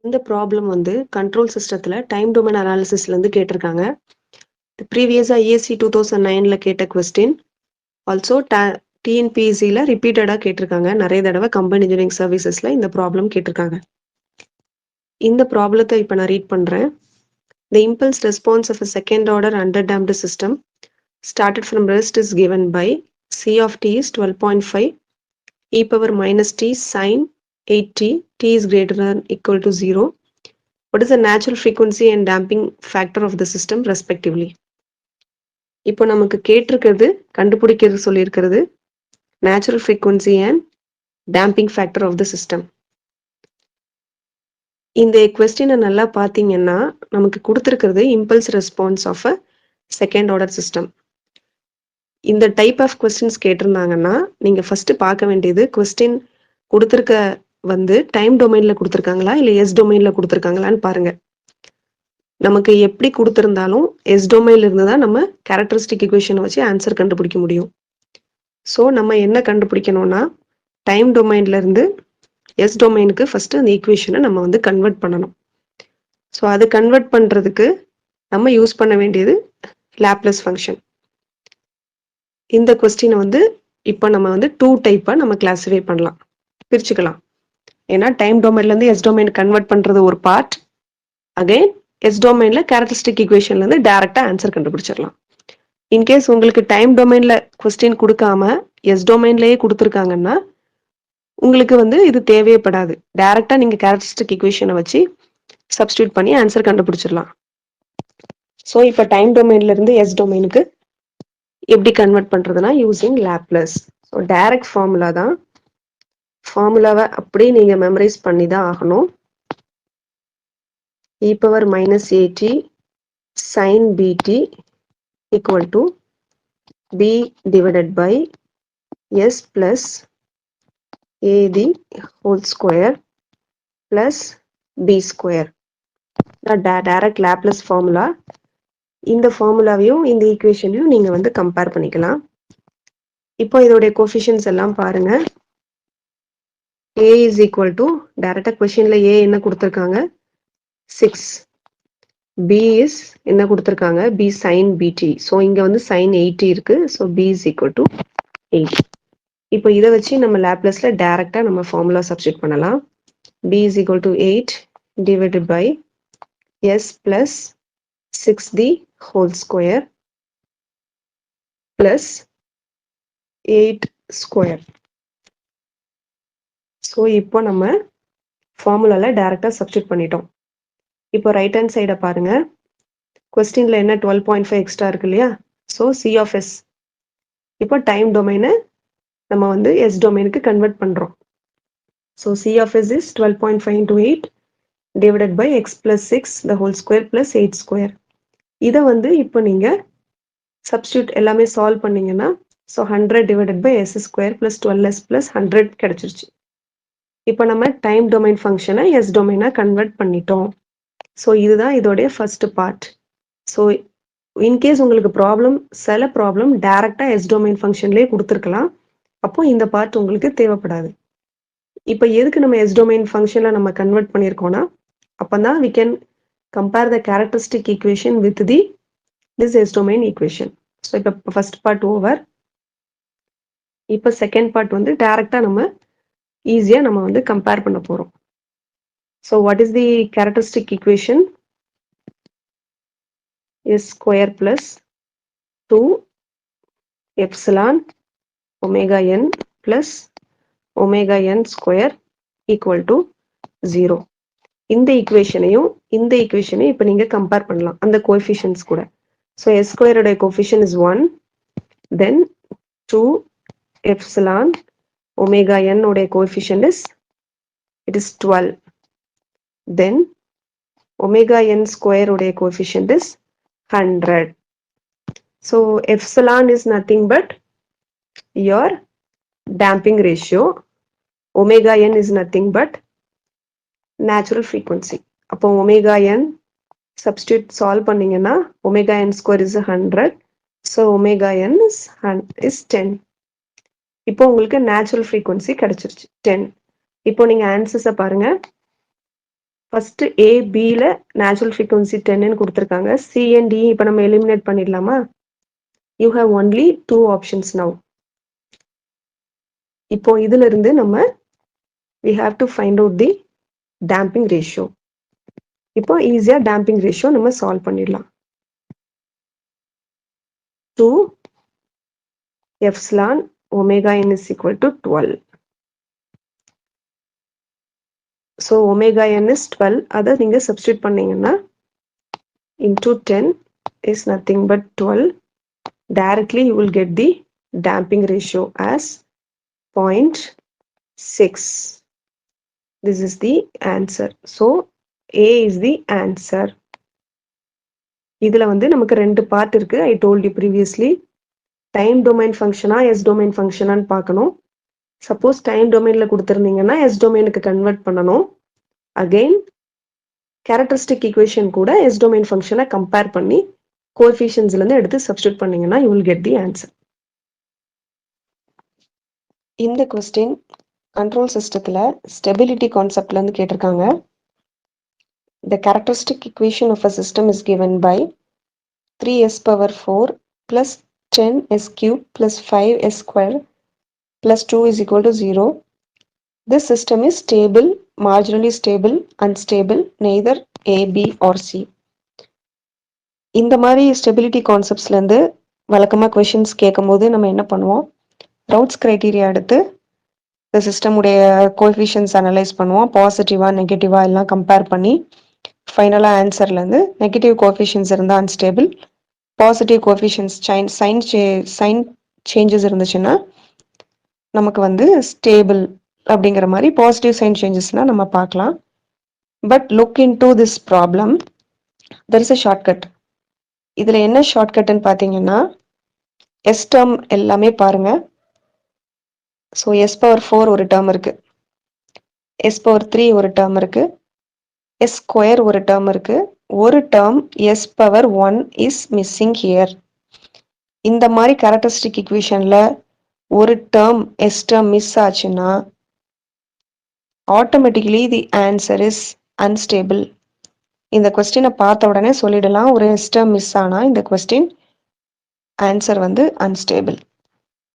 இந்த ப்ராப்ளம் வந்து கண்ட்ரோல் சிஸ்டத்துல டைம் டொமைன் அனாலிசிஸ்ல இருந்து கேட்டிருக்காங்க. ப்ரீவியஸா ESC 2009ல கேட்ட கொஸ்டின் ஆல்சோ TNPSCல ரிப்பீட்டடா கேட்டிருக்காங்க. நிறைய தடவை கம்பைன் இன்ஜினியரிங் சர்வீசஸ்ல இந்த ப்ராப்ளம் கேட்டிருக்காங்க. இந்த ப்ராப்ளத்தை இப்போ நான் ரீட் பண்றேன். The impulse response of a second order underdamped system started from rest is given by C of t is 12.5 e power minus t sin 8t, t is greater than equal to 0. What is the natural frequency and damping factor of the system respectively? இப்போ நமக்கு கேட்டிருக்கிறது கண்டுபிடிக்கிறது சொல்லியிருக்கிறது natural frequency and damping factor of the system. இந்த கொஸ்டினை நல்லா பார்த்தீங்கன்னா நமக்கு கொடுத்துருக்கிறது impulse response of a second order system. இந்த டைப் ஆஃப் கொஸ்டின்ஸ் கேட்டிருந்தாங்கன்னா நீங்க ஃபர்ஸ்ட் பார்க்க வேண்டியது கொஸ்டின் கொடுத்துருக்க வந்து டைம் டொமைன்ல கொடுத்துருக்காங்களா இல்லை எஸ் டொமைன்ல கொடுத்துருக்காங்களான்னு பாருங்க. நமக்கு எப்படி கொடுத்துருந்தாலும் எஸ் டொமைன்ல இருந்து தான் நம்ம கேரக்டரிஸ்டிக் ஈக்குவேஷனை வச்சு ஆன்சர் கண்டுபிடிக்க முடியும். ஸோ நம்ம என்ன கண்டுபிடிக்கணும்னா டைம் டொமைன்ல இருந்து எஸ் டொமைனுக்கு ஃபர்ஸ்ட் அந்த ஈக்குவேஷனை நம்ம வந்து கன்வெர்ட் பண்ணணும். ஸோ அது கன்வெர்ட் பண்றதுக்கு நம்ம யூஸ் பண்ண வேண்டியது லாப்லஸ் ஃபங்க்ஷன். இந்த கொஸ்டினை வந்து இப்போ நம்ம வந்து 2 டைப்பாக நம்ம கிளாஸிஃபை பண்ணலாம், பிரிச்சுக்கலாம். ஏன்னா டைம் டொமைன்லேருந்து எஸ் டொமைன் கன்வெர்ட் பண்ணுறது ஒரு பார்ட், அகைன் எஸ் டொமைனில் கேரக்டரிஸ்டிக் ஈக்குவேஷன்லேருந்து டைரெக்டாக ஆன்சர் கண்டுபிடிச்சிடலாம். இன்கேஸ் உங்களுக்கு டைம் டொமைனில் கொஸ்டின் கொடுக்காம எஸ் டொமைன்லேயே கொடுத்துருக்காங்கன்னா உங்களுக்கு வந்து இது தேவைப்படாது. டைரெக்டாக நீங்கள் கேரக்டரிஸ்டிக் ஈக்குவேஷனை வச்சு சப்ஸ்டியூட் பண்ணி ஆன்சர் கண்டுபிடிச்சிடலாம். ஸோ இப்போ டைம் டொமைன்லேருந்து எஸ் டொமைனுக்கு எப்படி கன்வெர்ட் பண்றதுன்னா using Laplace. So direct formula தான். ஃபார்முலாவை அப்படியே நீங்க மெமரைஸ் பண்ணி தான் ஆகணும். e power minus A T sine B T equal to B divided by S plus A T whole square plus B square. Direct Laplace formula. இந்த ஃபார்முலாவையும் இந்த ஈக்குவேஷனையும் நீங்க வந்து கம்பேர் பண்ணிக்கலாம். இப்போ இதோடைய கோஎஃபிஷியன்ட்ஸ் எல்லாம் பாருங்க. a is equal to டைரக்டா கொஸ்டின்ல a என்ன கொடுத்திருக்காங்க 6, b is என்ன கொடுத்திருக்காங்க b sin bt. ஸோ இங்க வந்து sin 80 இருக்கு. So b is equal to 8. இப்போ இதை வச்சு நம்ம லாப்லஸ்ல டைரக்டா நம்ம ஃபார்முலா சப்ஸ்டிட் பண்ணலாம். b is equal to 8 divided by s plus 6d whole square plus 8 square. So இப்போ நம்ம ஃபார்முலால டைரக்டா சப்ஸ்டிட் பண்ணிட்டோம். இப்போ ரைட் ஹேண்ட் சைடை பாருங்க. கொஸ்டின்ல என்ன 12.5 எக்ஸ்ட்ரா இருக்கு இல்லையா? So C of S. இப்போ டைம் டொமைனை நம்ம வந்து எஸ் டொமைனுக்கு கன்வெர்ட் பண்றோம். So C of S is 12.5 into 8 divided by X plus 6 the whole square plus 8 square. இதை வந்து இப்போ நீங்க சப்ஸ்டியூட் எல்லாமே சால்வ் பண்ணீங்கன்னா so 100 divided by S square plus 12s plus 100 கிடைச்சிருச்சு. இப்போ நம்ம டைம் டொமைன் ஃபங்க்ஷனை எஸ் டொமைனா கன்வெர்ட் பண்ணிட்டோம். ஸோ இதுதான் இதோடைய ஃபர்ஸ்ட் பார்ட். ஸோ இன்கேஸ் உங்களுக்கு சில ப்ராப்ளம் டைரக்டா எஸ் டொமைன் ஃபங்க்ஷன்லேயே கொடுத்துருக்கலாம். அப்போ இந்த பார்ட் உங்களுக்கு தேவைப்படாது. இப்போ எதுக்கு நம்ம எஸ் டொமைன் ஃபங்க்ஷன்ல நம்ம கன்வெர்ட் பண்ணியிருக்கோம்னா அப்பதான் we can compare the characteristic equation with this S domain equation. So இப்போ ஃபர்ஸ்ட் பார்ட் ஓவர். இப்போ செகண்ட் பார்ட் வந்து டைரக்டா நம்ம ஈஸியா நம்ம வந்து கம்பேர் பண்ண போறோம். So what is the characteristic equation? S square plus 2 epsilon omega n plus omega n square equal to 0. இந்த ஈக்குவேஷனையும் இந்த ஈக்குவேஷனையும் இப்போ நீங்க கம்பேர் பண்ணலாம் அந்த கோஎஃபிஷியன்ட்ஸ் கூட. ஸோ எஸ் ஸ்கொயரோட coefficient is 1, then 2 epsilon omega n உடைய coefficient is 12, then omega n square உடைய coefficient is 100. So epsilon is nothing but your damping ratio. Omega n is nothing but natural frequency. அப்போ omega n substitute solve பண்ணீங்கன்னா omega n square is 100. So omega n is 10. இப்போ உங்களுக்கு natural frequency கிடைச்சிருச்சு 10. இப்போ நீங்க ஆன்சர்ஸை பாருங்க. First A, Bல natural frequency 10ன்னு கொடுத்துருக்காங்க. C and D இப்போ நம்ம எலிமினேட் பண்ணிடலாமா? You have only 2 options now. இப்போ இதுல இருந்து நம்ம we have to find out the damping ratio. இப்போ ஈஸியா damping ratio நம்ம சால்வ் பண்ணிடலாம். 2 epsilon omega n is equal to 12. So omega n is 12. அதை நீங்க substitute பண்ணீங்கன்னா into 10 is nothing but 12. Directly you will get the damping ratio as 0.6. This is the answer. So A is the answer. இதுல வந்து நமக்கு ரெண்டு part இருக்கு. I told you previously. Time domain ஃபங்க்ஷனா S domain ஃபங்க்ஷனான்னு பார்க்கணும். Suppose time டொமைன்ல கொடுத்துருந்தீங்கன்னா எஸ் டொமைனுக்கு கன்வெர்ட் பண்ணணும். அகெயின் கேரக்டரிஸ்டிக் ஈக்குவேஷன் கூட எஸ் டொமைன் ஃபங்க்ஷனை கம்பேர் பண்ணி கோஎஃபிஷியன்ஸ்ல இருந்து எடுத்து சப்ஸ்டியூட் பண்ணீங்கன்னா you will get the answer. இந்த கொஸ்டின் கண்ட்ரோல் சிஸ்டத்துல ஸ்டெபிலிட்டி கான்செப்ட்ல இருந்து கேட்டிருக்காங்க. The characteristic equation of a system is given by 3s power 4 plus 10s cube plus 5s square plus 2 is equal to 0. This system is stable, marginally stable, unstable, neither A, B or C. இந்த மாதிரி stability கான்செப்ட்ஸ்லேருந்து வழக்கமாக questions கேட்கும்போது நம்ம என்ன பண்ணுவோம், ரவுட்ஸ் criteria எடுத்து இந்த சிஸ்டமுடைய coefficients analyse பண்ணுவோம். பாசிட்டிவா நெகட்டிவா எல்லாம் கம்பேர் பண்ணி ஃபைனலாக ஆன்சர்லேருந்து நெகட்டிவ் கோஎஃபிஷியன்ஸ் இருந்தால் unstable, positive coefficients sign changes இருந்துச்சுன்னா நமக்கு வந்து ஸ்டேபிள் அப்படிங்கிற மாதிரி பாசிட்டிவ் சைன் சேஞ்சஸ்னால் நம்ம பார்க்கலாம். But look in to this problem, there is a shortcut. இதில் என்ன ஷார்ட்கட்னு பார்த்தீங்கன்னா எஸ் டேர்ம் எல்லாமே பாருங்க. ஸோ எஸ் பவர் 4 ஒரு டேர்ம் இருக்கு, எஸ் பவர் 3 ஒரு டேர்ம் இருக்கு, எஸ் ஸ்கொயர் ஒரு டேர்ம் இருக்கு, ஒரு term S power 1 is missing here. இந்த மாதிரி கேரக்டரிஸ்டிக் ஈக்குவேஷன்ல ஒரு டேர்ம் எஸ் டேர்ம் மிஸ் ஆச்சுன்னா automatically the answer is unstable. இந்த கொஸ்டினை பார்த்த உடனே சொல்லிடலாம், ஒரு எஸ் டேர்ம் மிஸ் ஆனா இந்த கொஸ்டின் ஆன்சர் வந்து அன்ஸ்டேபிள்.